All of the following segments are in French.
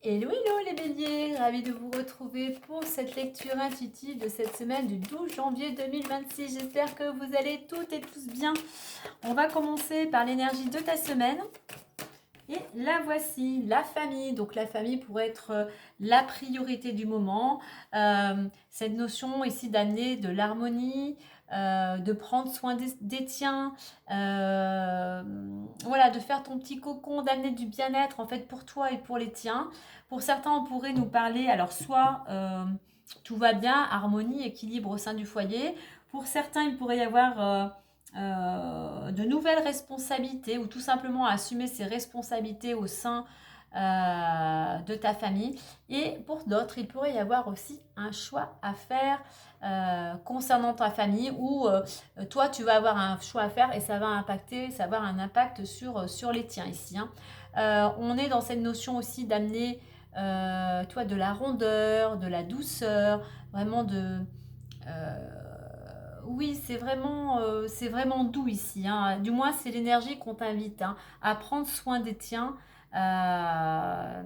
Hello les béliers, ravi de vous retrouver pour cette lecture intuitive de cette semaine du 12 janvier 2026. J'espère que vous allez toutes et tous bien. On va commencer par l'énergie de ta semaine. Et la voici, la famille. Donc la famille pourrait être la priorité du moment. Cette notion ici d'amener de l'harmonie, de prendre soin des tiens, voilà, de faire ton petit cocon, d'amener du bien-être en fait pour toi et pour les tiens. Pour certains, on pourrait nous parler, alors soit tout va bien, harmonie, équilibre au sein du foyer. Pour certains, il pourrait y avoir de nouvelles responsabilités ou tout simplement assumer ses responsabilités au sein de ta famille. Et pour d'autres, il pourrait y avoir aussi un choix à faire concernant ta famille où toi, tu vas avoir un choix à faire et ça va impacter, ça va avoir un impact sur les tiens ici. Hein. On est dans cette notion aussi d'amener toi de la rondeur, de la douceur, vraiment de... oui, c'est vraiment doux ici. Hein. Du moins, c'est l'énergie qu'on t'invite hein, à prendre soin des tiens. Euh,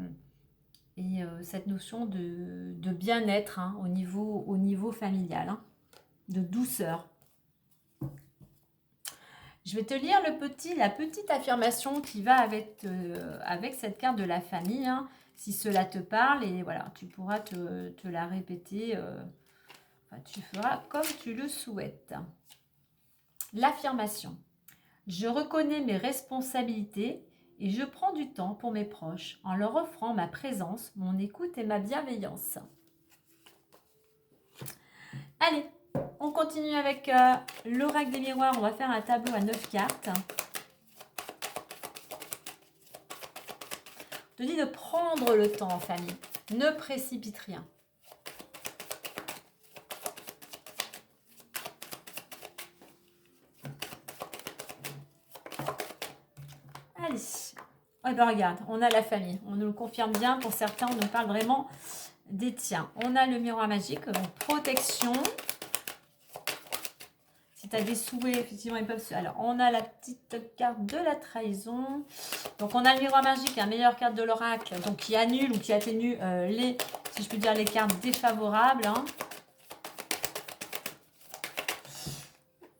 cette notion de bien-être hein, au niveau familial, hein, de douceur. Je vais te lire la petite affirmation qui va avec cette carte de la famille, hein, si cela te parle. Et voilà, tu pourras te la répéter. Enfin, tu feras comme tu le souhaites. L'affirmation. Je reconnais mes responsabilités et je prends du temps pour mes proches en leur offrant ma présence, mon écoute et ma bienveillance. Allez, on continue avec l'oracle des miroirs. On va faire un tableau à 9 cartes. Je te dis de prendre le temps en famille. Ne précipite rien. Allez. Eh ben regarde, on a la famille. On nous le confirme bien. Pour certains, on nous parle vraiment des tiens. On a le miroir magique, donc protection. Si tu as des souhaits, effectivement, ils peuvent se... Alors, on a la petite carte de la trahison. Donc, on a le miroir magique, la meilleure carte de l'oracle, donc qui annule ou qui atténue les, si je puis dire, les cartes défavorables. Hein.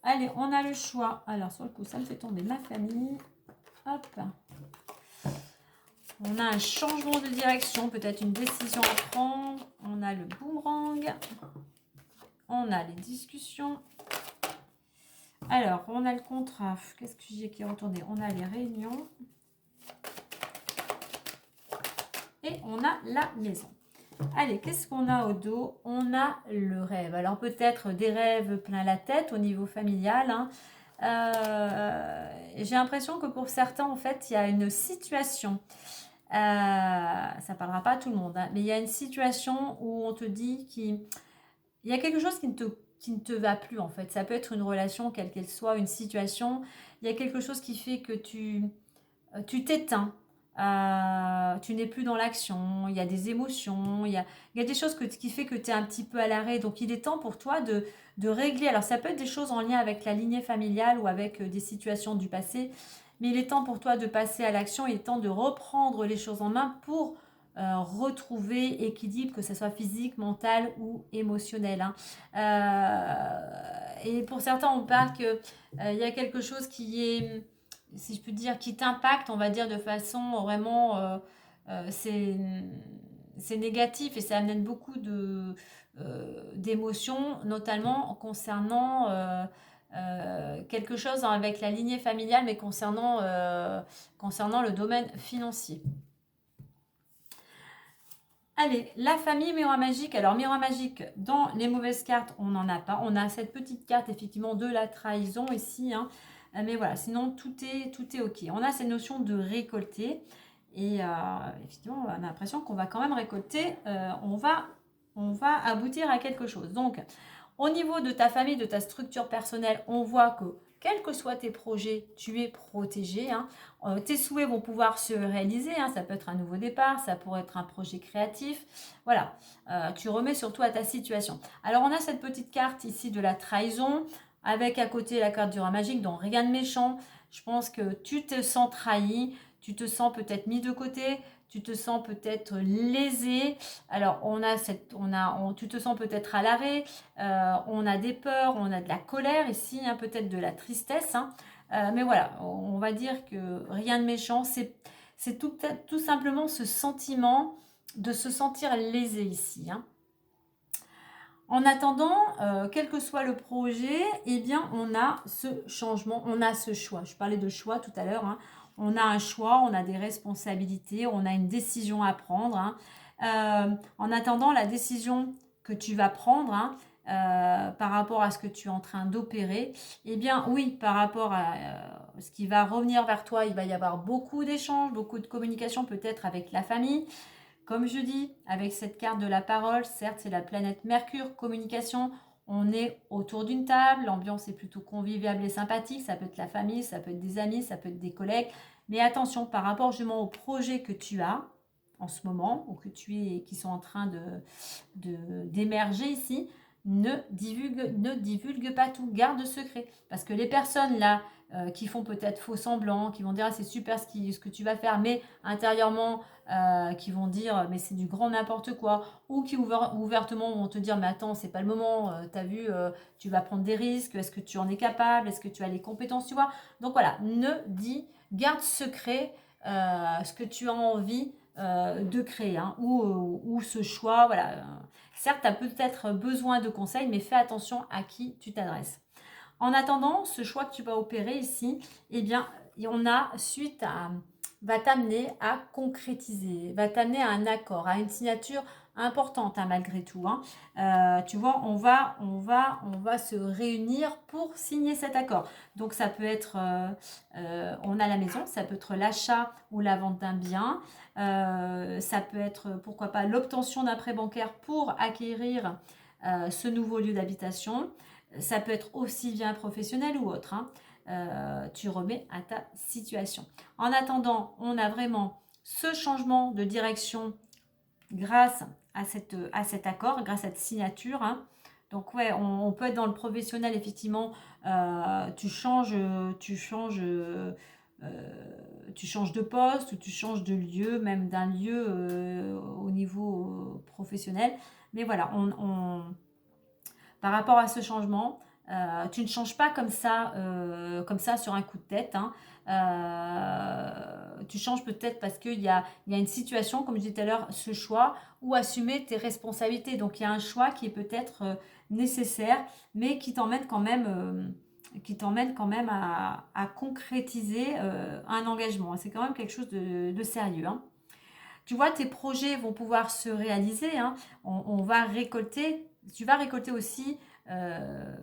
Allez, on a le choix. Alors, sur le coup, ça me fait tomber ma famille. Hop. On a un changement de direction, peut-être une décision à prendre. On a le boomerang. On a les discussions. Alors, on a le contrat. Qu'est-ce que j'ai qui est retourné? On a les réunions. Et on a la maison. Allez, qu'est-ce qu'on a au dos? On a le rêve. Alors, peut-être des rêves plein la tête au niveau familial. Hein. J'ai l'impression que pour certains, en fait, il y a une situation. Ça ne parlera pas à tout le monde. Hein, mais il y a une situation où on te dit qu'il y a quelque chose qui ne te va plus en fait. Ça peut être une relation, quelle qu'elle soit, une situation. Il y a quelque chose qui fait que tu t'éteins. Tu n'es plus dans l'action. Il y a des émotions. Il y a des choses qui fait que tu es un petit peu à l'arrêt. Donc il est temps pour toi de régler. Alors ça peut être des choses en lien avec la lignée familiale ou avec des situations du passé. Mais il est temps pour toi de passer à l'action. Il est temps de reprendre les choses en main pour retrouver équilibre, que ce soit physique, mental ou émotionnel. Hein. Et pour certains, on parle qu'il y a quelque chose qui est, si je peux dire, qui t'impacte, on va dire, de façon vraiment... c'est négatif et ça amène beaucoup d'émotions, notamment concernant quelque chose avec la lignée familiale, mais concernant le domaine financier. Allez, la famille miroir magique. Alors, miroir magique, dans les mauvaises cartes, on n'en a pas. On a cette petite carte, effectivement, de la trahison ici. Hein. Mais voilà, sinon, tout est OK. On a cette notion de récolter. Et effectivement, on a l'impression qu'on va quand même récolter. On va aboutir à quelque chose. Donc, au niveau de ta famille, de ta structure personnelle, on voit que quels que soient tes projets, tu es protégé. Hein. Tes souhaits vont pouvoir se réaliser. Hein. Ça peut être un nouveau départ, ça pourrait être un projet créatif. Voilà, tu remets surtout à ta situation. Alors, on a cette petite carte ici de la trahison, avec à côté la carte du rat magique, donc rien de méchant. Je pense que tu te sens trahi, tu te sens peut-être mis de côté, tu te sens peut-être lésé. Alors, tu te sens peut-être à l'arrêt, on a des peurs, on a de la colère ici, hein, peut-être de la tristesse. Hein. Mais voilà, on va dire que rien de méchant, c'est tout simplement ce sentiment de se sentir lésé ici. Hein. En attendant, quel que soit le projet, eh bien, on a ce changement, on a ce choix. Je parlais de choix tout à l'heure. Hein. On a un choix, on a des responsabilités, on a une décision à prendre. Hein. En attendant la décision que tu vas prendre par rapport à ce que tu es en train d'opérer, eh bien, oui, par rapport à ce qui va revenir vers toi, il va y avoir beaucoup d'échanges, beaucoup de communication peut-être avec la famille. Comme je dis, avec cette carte de la parole, certes, c'est la planète Mercure, communication. On est autour d'une table, l'ambiance est plutôt conviviale et sympathique. Ça peut être la famille, ça peut être des amis, ça peut être des collègues. Mais attention, par rapport justement au projet que tu as en ce moment, ou qui sont en train d'émerger ici, ne divulgue pas tout, garde secret. Parce que les personnes là qui font peut-être faux semblant, qui vont dire ah, c'est super ce que tu vas faire, mais intérieurement qui vont dire mais c'est du grand n'importe quoi, ou qui ouvertement vont te dire mais attends c'est pas le moment, t'as vu, tu vas prendre des risques, est-ce que tu en es capable, est-ce que tu as les compétences, tu vois. Donc voilà, garde secret ce que tu as envie de créer, hein, ou ce choix, voilà. Certes, tu as peut-être besoin de conseils, mais fais attention à qui tu t'adresses. En attendant, ce choix que tu vas opérer ici, eh bien, va t'amener à concrétiser, va t'amener à un accord, à une signature importante hein, malgré tout. Hein. Tu vois, on va se réunir pour signer cet accord. Donc ça peut être, on a la maison, ça peut être l'achat ou la vente d'un bien. Ça peut être, pourquoi pas, l'obtention d'un prêt bancaire pour acquérir ce nouveau lieu d'habitation. Ça peut être aussi bien professionnel ou autre. Hein. Tu remets à ta situation. En attendant, on a vraiment ce changement de direction grâce à cet accord, grâce à cette signature. Hein. Donc ouais, on peut être dans le professionnel, effectivement, tu changes de poste ou tu changes de lieu, même d'un lieu au niveau professionnel. Mais voilà, par rapport à ce changement, tu ne changes pas comme ça sur un coup de tête. Hein. Tu changes peut-être parce qu'il y a une situation, comme je disais tout à l'heure, ce choix, ou assumer tes responsabilités. Donc il y a un choix qui est peut-être nécessaire, mais qui t'emmène quand même, à concrétiser un engagement. C'est quand même quelque chose de sérieux. Hein. Tu vois, tes projets vont pouvoir se réaliser. Hein. On va récolter. Tu vas récolter aussi euh,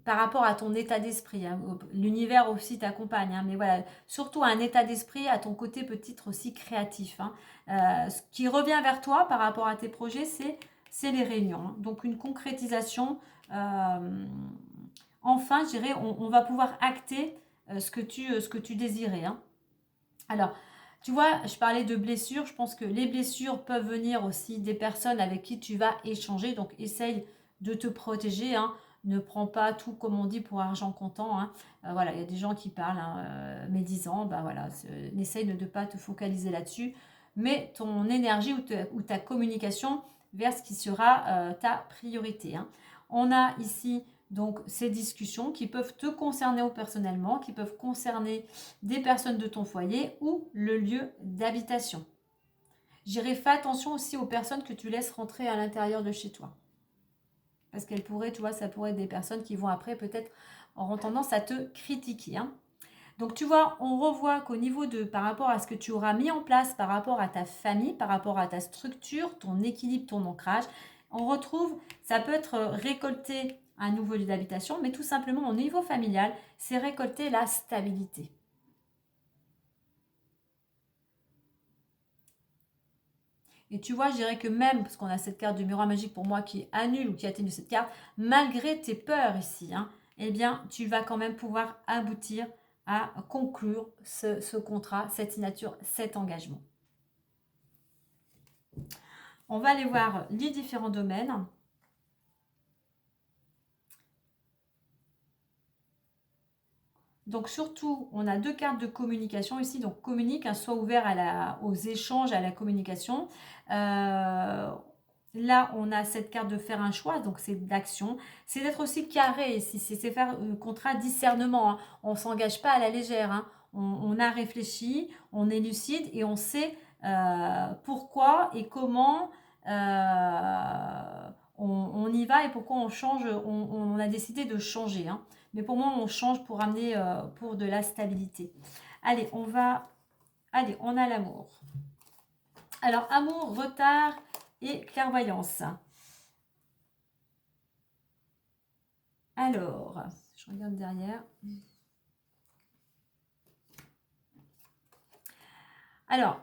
par rapport à ton état d'esprit. Hein. L'univers aussi t'accompagne. Hein. Mais voilà, surtout un état d'esprit, à ton côté peut-être aussi créatif. Hein. Ce qui revient vers toi par rapport à tes projets, c'est les réunions. Hein. Donc une concrétisation. Enfin, je dirais, on va pouvoir acter ce que tu désirais. Hein. Alors, tu vois, je parlais de blessures. Je pense que les blessures peuvent venir aussi des personnes avec qui tu vas échanger. Donc, essaye de te protéger. Hein. Ne prends pas tout, comme on dit, pour argent comptant. Hein. Voilà, il y a des gens qui parlent médisants. Ben voilà, essaye de ne pas te focaliser là-dessus. Mets ton énergie ou ta communication vers ce qui sera ta priorité. Hein. On a ici donc ces discussions qui peuvent te concerner personnellement, qui peuvent concerner des personnes de ton foyer ou le lieu d'habitation. J'irai fais attention aussi aux personnes que tu laisses rentrer à l'intérieur de chez toi. Parce qu'elles pourraient, tu vois, ça pourrait être des personnes qui vont après peut-être auront tendance à te critiquer. Hein. Donc tu vois, on revoit qu'au niveau par rapport à ce que tu auras mis en place, par rapport à ta famille, par rapport à ta structure, ton équilibre, ton ancrage, on retrouve, ça peut être récolter un nouveau lieu d'habitation, mais tout simplement au niveau familial, c'est récolter la stabilité. Et tu vois, je dirais que même, parce qu'on a cette carte du miroir magique pour moi qui annule ou qui atténue cette carte, malgré tes peurs ici, hein, eh bien, tu vas quand même pouvoir aboutir à conclure ce contrat, cette signature, cet engagement. On va aller voir les différents domaines. Donc surtout, on a deux cartes de communication ici. Donc communique, hein, sois ouvert aux échanges, à la communication. Là, on a cette carte de faire un choix, donc c'est d'action. C'est d'être aussi carré ici, c'est faire un contrat discernement, hein. On ne s'engage pas à la légère, hein. On a réfléchi, on est lucide et on sait pourquoi et comment on y va et pourquoi on change, on a décidé de changer, hein. Mais pour moi, on change pour amener pour de la stabilité. Allez, on a l'amour. Alors, amour, retard et clairvoyance. Alors, je regarde derrière. Alors,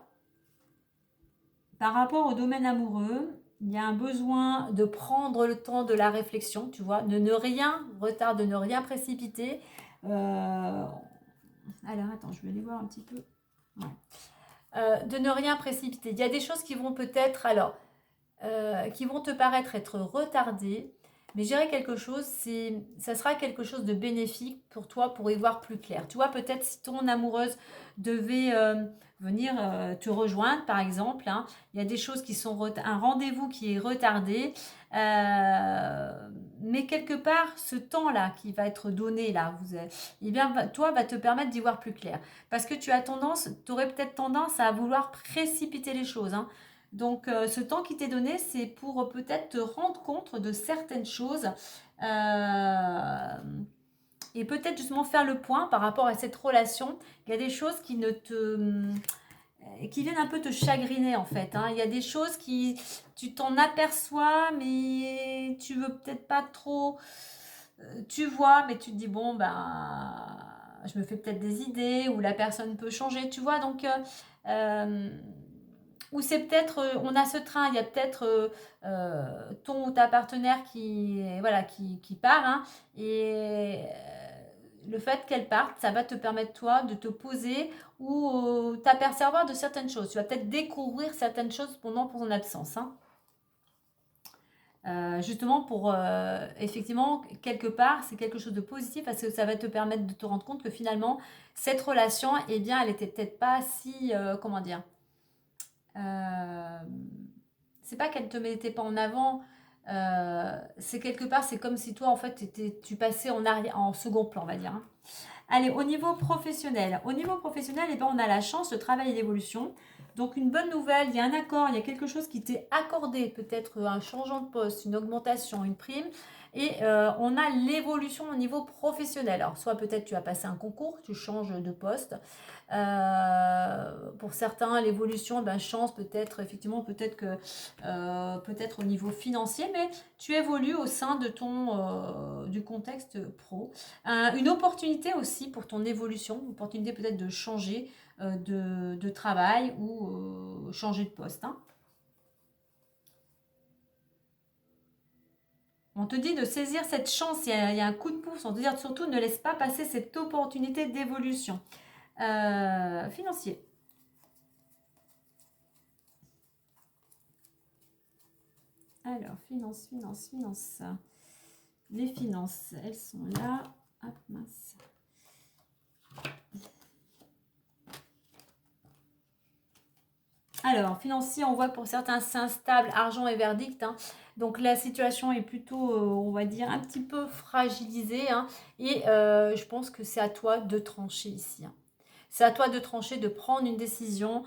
par rapport au domaine amoureux, il y a un besoin de prendre le temps de la réflexion, tu vois, de ne rien retarder, de ne rien précipiter. Alors, attends, je vais aller voir un petit peu. Ouais. De ne rien précipiter. Il y a des choses qui vont peut-être, qui vont te paraître être retardées, mais je dirais quelque chose, ça sera quelque chose de bénéfique pour toi pour y voir plus clair. Tu vois, peut-être si ton amoureuse devait venir te rejoindre, par exemple, hein, il y a des choses qui sont un rendez-vous qui est retardé, mais quelque part, ce temps-là qui va être donné là, eh bien, toi, va te permettre d'y voir plus clair, parce que tu aurais peut-être tendance à vouloir précipiter les choses, hein. Donc, ce temps qui t'est donné, c'est pour peut-être te rendre compte de certaines choses et peut-être justement faire le point par rapport à cette relation. Il y a des choses qui viennent un peu te chagriner en fait, hein. Il y a des choses qui, tu t'en aperçois, mais tu veux peut-être pas trop. Tu vois, mais tu te dis bon ben, je me fais peut-être des idées ou la personne peut changer, tu vois. Donc ou c'est peut-être, on a ce train, il y a peut-être ton ou ta partenaire voilà, qui part, hein, et le fait qu'elle parte, ça va te permettre toi de te poser ou t'apercevoir de certaines choses. Tu vas peut-être découvrir certaines choses pendant ton absence, hein. Justement pour effectivement quelque part c'est quelque chose de positif parce que ça va te permettre de te rendre compte que finalement cette relation, eh bien elle était peut-être pas si comment dire, euh, c'est pas qu'elle te mettait pas en avant, c'est quelque part, c'est comme si toi, en fait, tu passais en second plan, on va dire, hein. Allez, au niveau professionnel, eh ben, on a la chance, le travail et l'évolution. Donc, une bonne nouvelle, il y a un accord, il y a quelque chose qui t'est accordé, peut-être un changement de poste, une augmentation, une prime. Et on a l'évolution au niveau professionnel. Alors, soit peut-être tu as passé un concours, tu changes de poste. Pour certains, l'évolution, ben, chance peut-être, effectivement, peut-être que peut-être au niveau financier, mais tu évolues au sein de du contexte pro. Une opportunité aussi pour ton évolution, une opportunité peut-être de changer de travail ou changer de poste, hein. On te dit de saisir cette chance, il y a un coup de pouce, on te dit surtout ne laisse pas passer cette opportunité d'évolution. Financier. Alors, finance. Les finances, elles sont là. Hop, mince. Alors, financier, on voit que pour certains, c'est instable, argent et verdict, hein. Donc, la situation est plutôt, on va dire, un petit peu fragilisée, hein. Et je pense que c'est à toi de trancher ici, hein. C'est à toi de trancher, de prendre une décision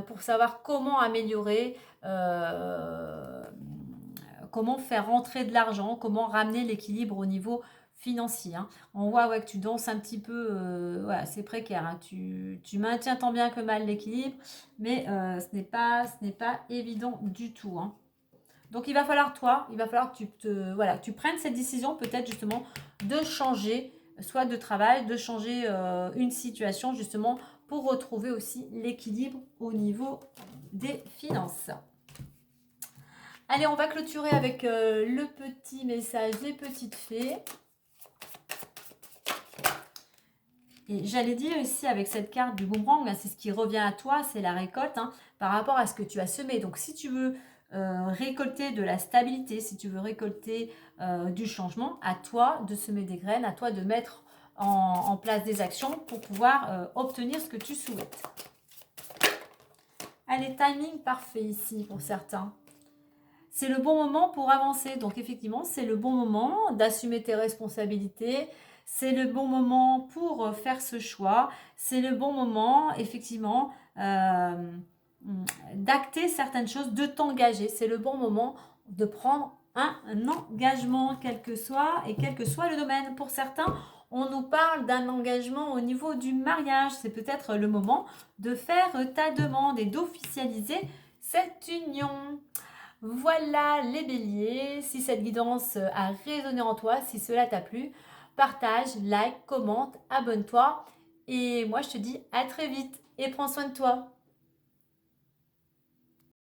pour savoir comment améliorer, comment faire rentrer de l'argent, comment ramener l'équilibre au niveau financier, hein. On voit ouais, que tu danses un petit peu, voilà, c'est précaire, hein. Tu maintiens tant bien que mal l'équilibre, mais ce n'est pas évident du tout, hein. Donc il va falloir que voilà, tu prennes cette décision peut-être justement de changer, soit de travail, de changer une situation justement pour retrouver aussi l'équilibre au niveau des finances. Allez, on va clôturer avec le petit message des petites fées. Et j'allais dire ici avec cette carte du boomerang, c'est ce qui revient à toi, c'est la récolte, hein, par rapport à ce que tu as semé. Donc si tu veux récolter de la stabilité, si tu veux récolter du changement, à toi de semer des graines, à toi de mettre en place des actions pour pouvoir obtenir ce que tu souhaites. Allez, timing parfait ici pour certains. C'est le bon moment pour avancer. Donc effectivement, c'est le bon moment d'assumer tes responsabilités. C'est le bon moment pour faire ce choix. C'est le bon moment, effectivement, d'acter certaines choses, de t'engager. C'est le bon moment de prendre un engagement, quel que soit le domaine. Pour certains, on nous parle d'un engagement au niveau du mariage. C'est peut-être le moment de faire ta demande et d'officialiser cette union. Voilà les béliers, si cette guidance a résonné en toi, si cela t'a plu, partage, like, commente, abonne-toi. Et moi je te dis à très vite et prends soin de toi.